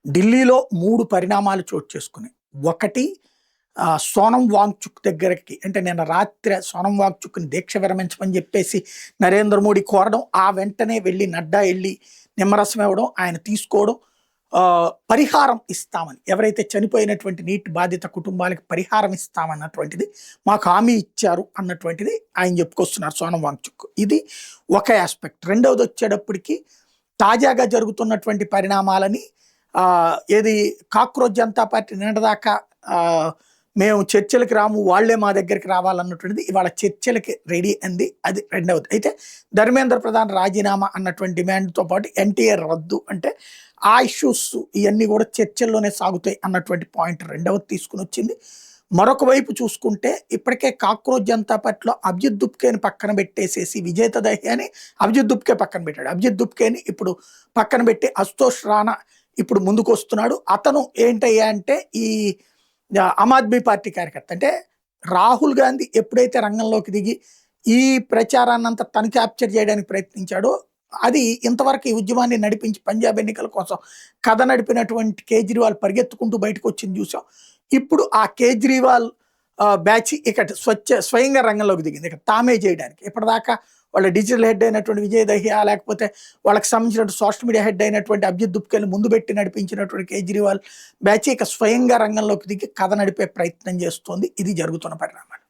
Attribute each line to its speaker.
Speaker 1: ఢిల్లీలో 3 పరిణామాలు చోటు చేసుకున్నాయి. ఒకటి సోనం వాంగ్‌చుక్ దగ్గరకి అంటే నిన్న రాత్రి సోనం వాంగ్‌చుక్‌ని దీక్ష విరమించమని చెప్పేసి నరేంద్ర మోడీ కోరడం, ఆ వెంటనే వెళ్లి నడ్డా ఎళ్లి నిమ్మరసం ఇవ్వడం, ఆయన తీసుకోవడం, పరిహారం ఇస్తామని ఎవరైతే చనిపోయినటువంటి నీటి బాధిత కుటుంబాలకు పరిహారం ఇస్తామన్నటువంటిది మాకు హామీ ఇచ్చారు అన్నటువంటిది ఆయన చెప్పుకొస్తున్నారు సోనం వాంగ్‌చుక్. ఇది ఒక ఆస్పెక్ట్. రెండవది వచ్చేటప్పటికి తాజాగా జరుగుతున్నటువంటి పరిణామాలని ఏది కాక్రోచ్ జనతా పార్టీ నిన్నటిదాకా మేము చర్చలకు రాము, వాళ్లే మా దగ్గరికి రావాలన్నటువంటిది ఇవాళ చర్చలకి రెడీ అంది. అది రెండవది. అయితే ధర్మేంద్ర ప్రధాన్ రాజీనామా అన్నటువంటి డిమాండ్తో పాటు ఎన్టీఆర్ రద్దు అంటే ఆ ఇష్యూస్ ఇవన్నీ కూడా చర్చల్లోనే సాగుతాయి అన్నటువంటి పాయింట్ రెండవది తీసుకుని వచ్చింది. మరొక వైపు చూసుకుంటే ఇప్పటికే కాక్రోచ్ జనతా పార్టీలో అభిజిత్ దుప్కేని పక్కన పెట్టేసేసి విజేత దహ్యాని అభిజిత్ దుప్కే పక్కన పెట్టాడు. అభిజిత్ దుప్కేని ఇప్పుడు పక్కన పెట్టి అశుతోష్ రాణా ఇప్పుడు ముందుకు వస్తున్నాడు. అతను ఏంటయ్యా అంటే ఈ ఆమ్ ఆద్మీ పార్టీ కార్యకర్త. అంటే రాహుల్ గాంధీ ఎప్పుడైతే రంగంలోకి దిగి ఈ ప్రచారాన్నంతా తను క్యాప్చర్ చేయడానికి ప్రయత్నించాడో, అది ఇంతవరకు ఈ ఉద్యమాన్ని నడిపించి పంజాబ్ ఎన్నికల కోసం కథ నడిపినటువంటి కేజ్రీవాల్ పరిగెత్తుకుంటూ బయటకు వచ్చింది చూసాం. ఇప్పుడు ఆ కేజ్రీవాల్ బ్యాచ్ ఇక్కడ స్వయంగా రంగంలోకి దిగింది ఇక తామే చేయడానికి. ఇప్పటిదాకా వాళ్ళ డిజిటల్ హెడ్ అయినటువంటి విజయ్ దహియా, లేకపోతే వాళ్ళకి సంబంధించిన సోషల్ మీడియా హెడ్ అయినటువంటి అభిజిత్ దుప్కేని ముందు పెట్టి నడిపించినటువంటి కేజ్రీవాల్ బ్యాచ్ ఇక స్వయంగా రంగంలోకి దిగి కథ నడిపే ప్రయత్నం చేస్తోంది. ఇది జరుగుతున్న పరిణామాలు.